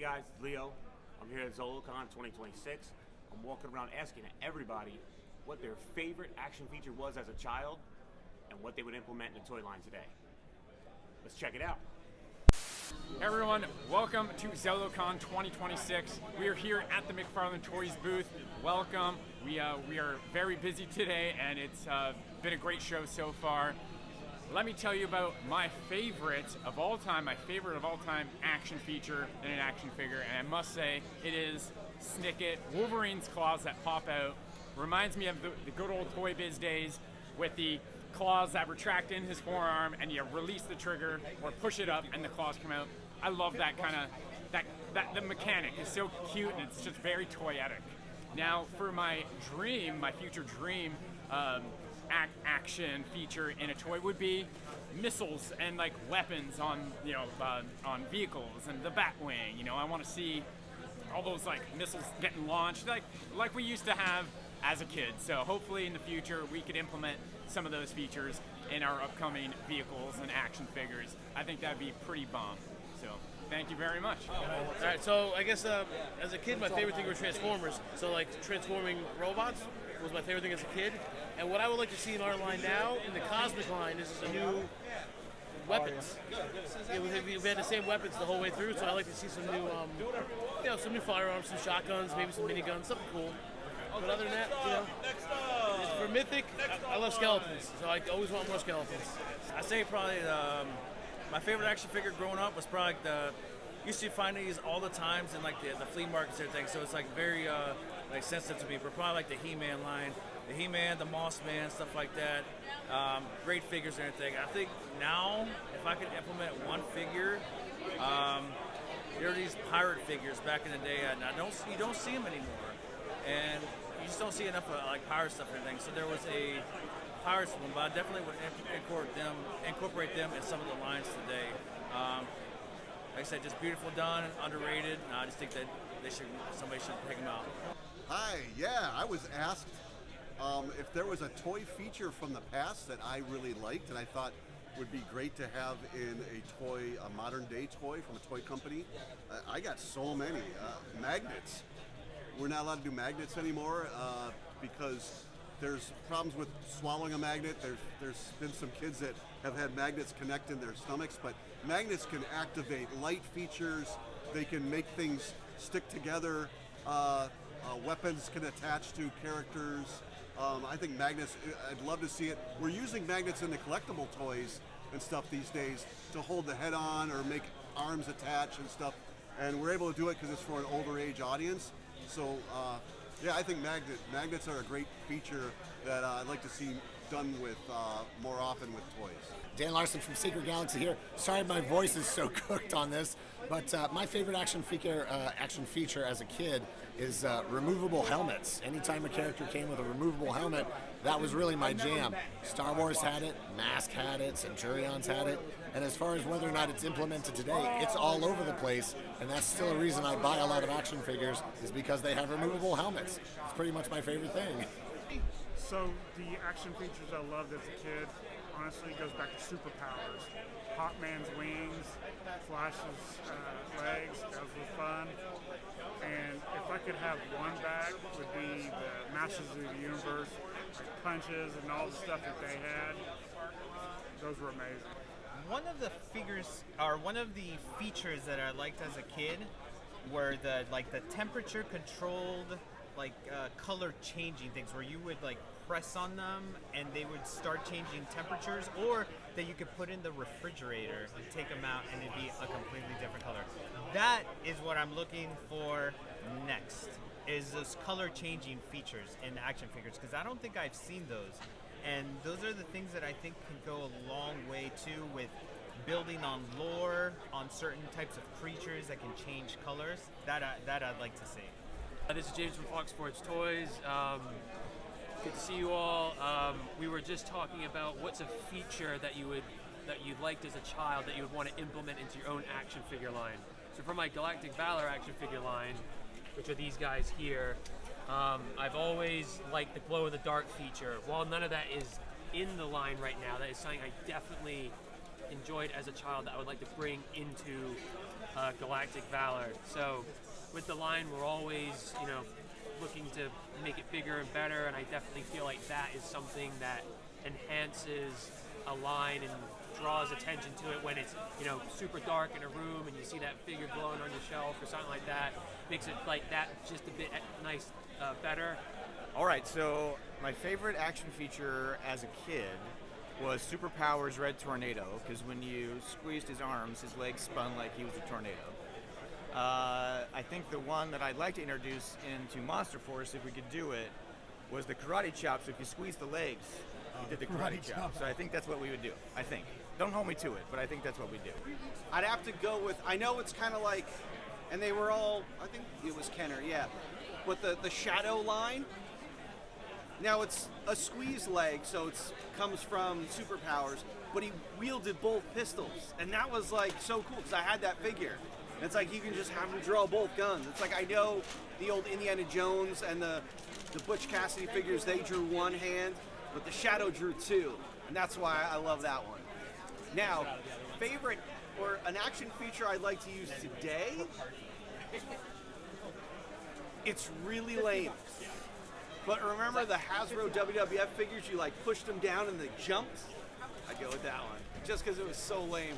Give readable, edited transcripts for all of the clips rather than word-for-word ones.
guys, it's Leo. I'm here at ZoloCon 2026. I'm walking around asking everybody what their favorite action feature was as a child and what they would implement in the toy line today. Let's check it out. Hey everyone, welcome to ZoloCon 2026. We are here at the McFarlane Toys booth. Welcome. We are very busy today, and it's been a great show so far. Let me tell you about my favorite of all time action feature in an action figure, and I must say it is Snicket. Wolverine's claws that pop out. Reminds me of the good old Toy Biz days with the claws that retract in his forearm and you release the trigger or push it up and the claws come out. I love that kind of, the mechanic is so cute and it's just very toyetic. Now for my future dream action feature in a toy would be missiles and like weapons on on vehicles and the Batwing. I want to see all those like missiles getting launched like we used to have as a kid. So hopefully in the future we could implement some of those features in our upcoming vehicles and action figures. I think that'd be pretty bomb. So thank you very much. All right, so I guess as a kid, my favorite thing were Transformers. So like transforming robots was my favorite thing as a kid. And what I would like to see in our line now, in the Cosmic line, is a new weapons. We've had the same weapons the whole way through, so I like to see some new, some new firearms, some shotguns, maybe some miniguns, something cool. But other than that, for Mythic, I love skeletons, so I always want more skeletons. I say probably my favorite action figure growing up was probably used to find these all the times in like the flea markets and everything, so it's like very like sensitive to me. But probably like the He-Man line, the He-Man, the Moss Man, stuff like that. Great figures and everything. I think now if I could implement one figure, there are these pirate figures back in the day, and you don't see them anymore, and you just don't see enough of like pirate stuff and everything. So there was a Pirates one, but I definitely would incorporate them in some of the lines today. Like I said, just beautiful done, underrated. I just think that somebody should pick them out. Hi, yeah, I was asked if there was a toy feature from the past that I really liked and I thought would be great to have in a modern day toy from a toy company. I got so many. Magnets. We're not allowed to do magnets anymore because there's problems with swallowing a magnet. There's been some kids that have had magnets connect in their stomachs, but magnets can activate light features. They can make things stick together. Weapons can attach to characters. I think magnets, I'd love to see it. We're using magnets in the collectible toys and stuff these days to hold the head on or make arms attach and stuff. And we're able to do it because it's for an older age audience. So yeah, I think magnets are a great feature that I'd like to see done with more often with toys. Dan Larson from Secret Galaxy here. Sorry my voice is so cooked on this, but my favorite action feature as a kid is removable helmets. Anytime a character came with a removable helmet, that was really my jam. Star Wars had it, Mask had it, Centurions had it, and as far as whether or not it's implemented today, it's all over the place, and that's still a reason I buy a lot of action figures, is because they have removable helmets. It's pretty much my favorite thing. So the action features I loved as a kid, honestly, goes back to superpowers. Hawkman's wings, Flash's legs, that was fun. And if I could have one bag, would be the Masters of the Universe, like punches and all the stuff that they had. Those were amazing. One of the features that I liked as a kid were the temperature controlled color changing things, where you would press on them and they would start changing temperatures, or that you could put in the refrigerator and take them out and it'd be a completely different color. That is what I'm looking for next, is those color changing features in action figures, because I don't think I've seen those. And those are the things that I think can go a long way too with building on lore, on certain types of creatures that can change colors. That I'd like to see. This is James from Fox Sports Toys. Good to see you all. We were just talking about what's a feature that you liked as a child that you would want to implement into your own action figure line. So for my Galactic Valor action figure line, which are these guys here, I've always liked the glow in the dark feature. While none of that is in the line right now, that is something I definitely enjoyed as a child that I would like to bring into Galactic Valor. So with the line, we're always, looking to make it bigger and better, and I definitely feel like that is something that enhances a line and draws attention to it when it's, super dark in a room and you see that figure glowing on your shelf or something like that. Makes it like that just a bit nice, better. All right, so my favorite action feature as a kid was Superpowers Red Tornado, because when you squeezed his arms, his legs spun like he was a tornado. I think the one that I'd like to introduce into Monster Force, if we could do it, was the karate chop. So if you squeeze the legs, you did the karate chop. So I think that's what we would do. I think. Don't hold me to it, but I think that's what we do. I'd have to go with, I know it's kind of like, and they were all, I think it was Kenner, yeah. But the Shadow line, now it's a squeeze leg, so it comes from Superpowers, but he wielded both pistols. And that was like so cool, because I had that figure. And it's like you can just have him draw both guns. It's like I know the old Indiana Jones and the Butch Cassidy figures, they drew one hand, but the Shadow drew two. And that's why I love that one. Now, favorite or an action feature I'd like to use today, it's really lame. But remember the Hasbro WWF figures, you like pushed them down and they jumped? I'd go with that one, just because it was so lame.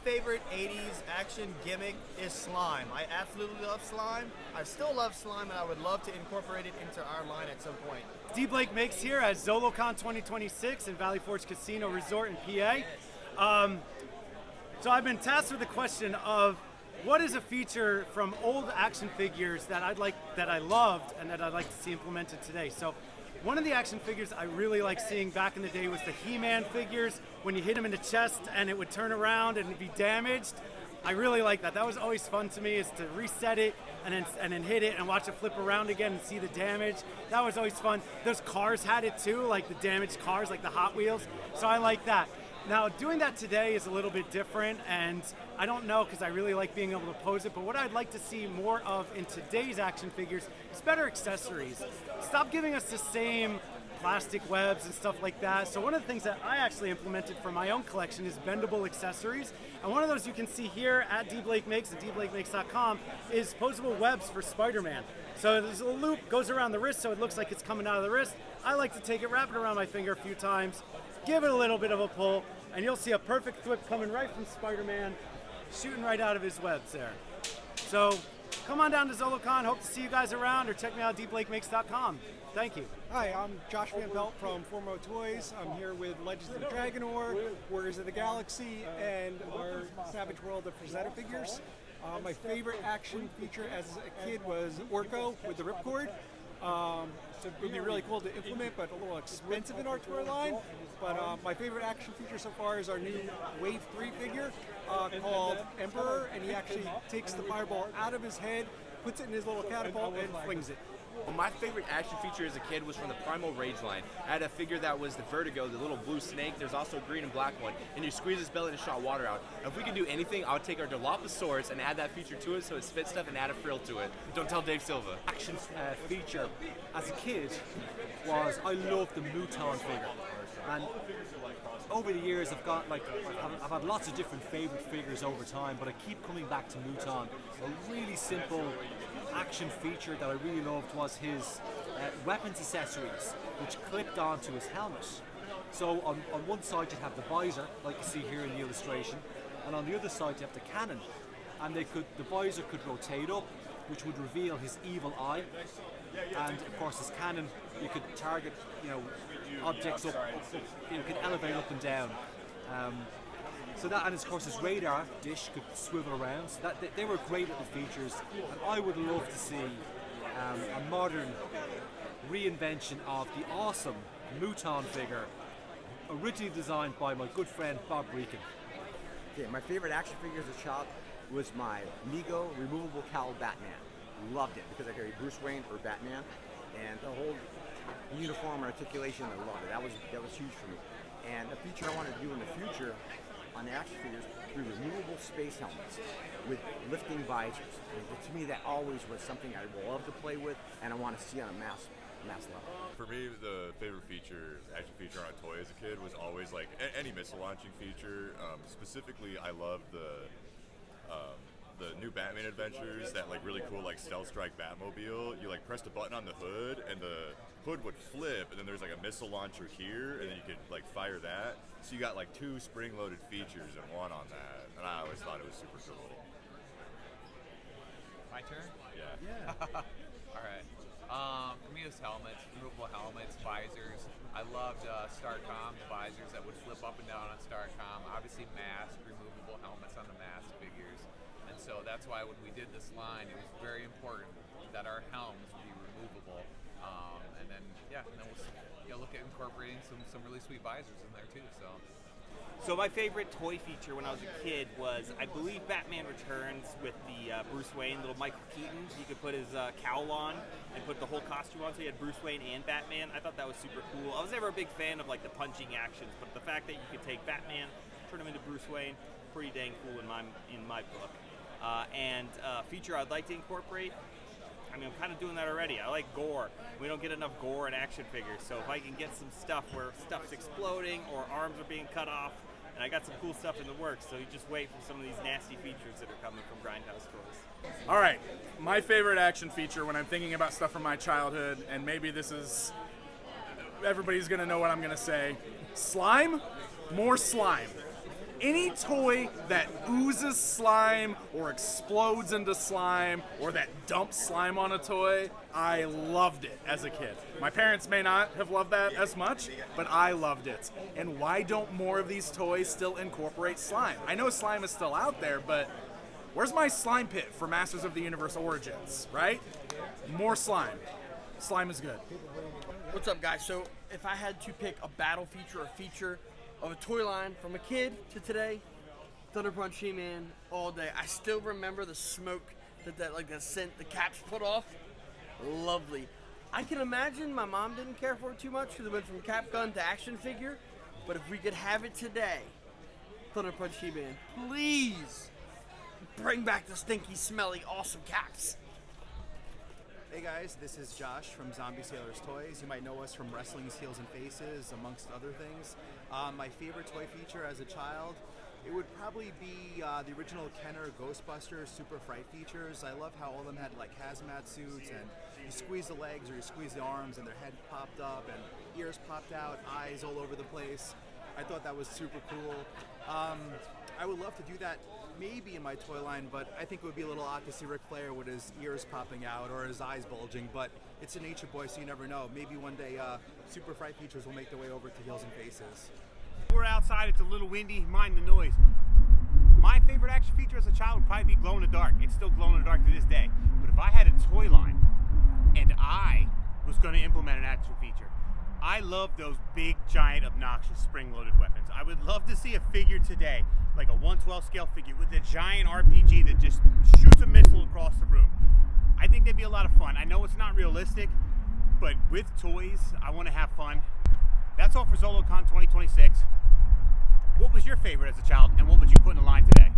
Favorite 80s action gimmick is slime. I absolutely love slime. I still love slime, and I would love to incorporate it into our line at some point. D. Blake Makes here at ZoloCon 2026 in Valley Forge Casino Resort in PA. So I've been tasked with the question of what is a feature from old action figures that I loved and that I'd like to see implemented today. So one of the action figures I really like seeing back in the day was the He-Man figures, when you hit him in the chest and it would turn around and be damaged. I really like that. That was always fun to me, is to reset it and then hit it and watch it flip around again and see the damage. That was always fun. Those cars had it too, like the damaged cars, like the Hot Wheels. So I like that. Now, doing that today is a little bit different, and I don't know, because I really like being able to pose it, but what I'd like to see more of in today's action figures is better accessories. Stop giving us the same plastic webs and stuff like that. So one of the things that I actually implemented for my own collection is bendable accessories, and one of those you can see here at D. Blake Makes at dblakemakes.com is posable webs for Spider-Man. So there's a loop, goes around the wrist, so it looks like it's coming out of the wrist. I like to take it, wrap it around my finger a few times, give it a little bit of a pull, and you'll see a perfect flip coming right from Spider-Man, shooting right out of his webs there. So come on down to ZoloCon. Hope to see you guys around, or check me out at dblakemakes.com. Thank you. Hi, I'm Josh Van Pelt from Formo Toys. I'm here with Legends of the Dragon War, Warriors of the Galaxy, and our Savage World of Frazetta figures. My favorite action feature as a kid was Orko with the ripcord. So it would be really cool to implement, but a little expensive in our toy line. But my favorite action feature so far is our new Wave 3 figure called Emperor, and he actually takes the fireball out of his head, puts it in his little catapult, and flings it. Well, my favorite action feature as a kid was from the Primal Rage line. I had a figure that was the Vertigo, the little blue snake. There's also a green and black one, and you squeeze his belly to shot water out. If we could do anything, I would take our Dilophosaurus and add that feature to it so it spits stuff and add a frill to it. Don't tell Dave Silva. Action feature as a kid was I loved the Mouton figure, and over the years I've had lots of different favorite figures over time, but I keep coming back to Mouton. A really simple action feature that I really loved was his weapons accessories, which clipped onto his helmet. So on one side you'd have the visor, like you see here in the illustration, and on the other side you have the cannon. And the visor could rotate up, which would reveal his evil eye. And of course his cannon, you could target, objects up, you could elevate up and down. So that, and of course his radar dish could swivel around. So that they were great little features, and I would love to see a modern reinvention of the awesome Mouton figure, originally designed by my good friend Bob Breakin. Okay, my favorite action figure as a child was my Mego removable cowl Batman. Loved it because I carried Bruce Wayne or Batman, and the whole uniform articulation, I loved it. That was huge for me. And a feature I wanted to do in the future on the action figures were removable space helmets with lifting visors. And to me, that always was something I love to play with, and I want to see on a mass level. For me, the favorite action feature on a toy as a kid was always like any missile launching feature. Specifically, I loved the the new Batman Adventures, that like really cool like Stealth Strike Batmobile. You like pressed a button on the hood, and the hood would flip, and then there's like a missile launcher here, and then you could like fire that. So you got like 2 spring-loaded features in one on that, and I always thought it was super cool. My turn? Yeah. All right. For me, it's helmets, removable helmets, visors. I loved StarCom, the visors that would flip up and down on StarCom. Obviously, mask, removable helmets on the mask figures. And so that's why when we did this line, it was very important that our helms would be removable. And then we'll look at incorporating some really sweet visors in there too. So my favorite toy feature when I was a kid was, I believe, Batman Returns with the Bruce Wayne, little Michael Keaton. He could put his cowl on and put the whole costume on, so he had Bruce Wayne and Batman. I thought that was super cool. I was never a big fan of like the punching actions, but the fact that you could take Batman, turn him into Bruce Wayne, pretty dang cool in my book. And feature I'd like to incorporate, I mean, I'm kind of doing that already. I like gore. We don't get enough gore in action figures, so if I can get some stuff where stuff's exploding or arms are being cut off, and I got some cool stuff in the works, so you just wait for some of these nasty features that are coming from Grindhouse Toys. All right, my favorite action feature when I'm thinking about stuff from my childhood, and maybe this is, everybody's gonna know what I'm gonna say. Slime, more slime. Any toy that oozes slime or explodes into slime or that dumps slime on a toy, I loved it as a kid. My parents may not have loved that as much, but I loved it. And why don't more of these toys still incorporate slime? I know slime is still out there, but where's my slime pit for Masters of the Universe Origins, right? More slime. Slime is good. What's up, guys? So if I had to pick a battle feature or feature of a toy line from a kid to today, Thunder Punch He-Man all day. I still remember the smoke that scent the caps put off. Lovely. I can imagine my mom didn't care for it too much because it went from cap gun to action figure, but if we could have it today, Thunder Punch He-Man, please bring back the stinky, smelly, awesome caps. Hey guys, this is Josh from Zombie Sailors Toys. You might know us from Wrestling's Heels and Faces, amongst other things. My favorite toy feature as a child, it would probably be the original Kenner Ghostbusters Super Fright features. I love how all of them had like hazmat suits, and you squeeze the legs or you squeeze the arms and their head popped up and ears popped out, eyes all over the place. I thought that was super cool. I would love to do that maybe in my toy line, but I think it would be a little odd to see Ric Flair with his ears popping out or his eyes bulging, but it's a Nature Boy, so you never know. Maybe one day Super Fright features will make their way over to Heels and Faces. We're outside, it's a little windy, mind the noise. My favorite action feature as a child would probably be glow in the dark. It's still glow in the dark to this day. But if I had a toy line and I was going to implement an action feature, I love those big, giant, obnoxious spring-loaded weapons. I would love to see a figure today, like a 1/12 scale figure with a giant RPG that just shoots a missile across the room. I think they'd be a lot of fun. I know it's not realistic, but with toys, I want to have fun. That's all for ZoloCon 2026. What was your favorite as a child, and what would you put in the line today?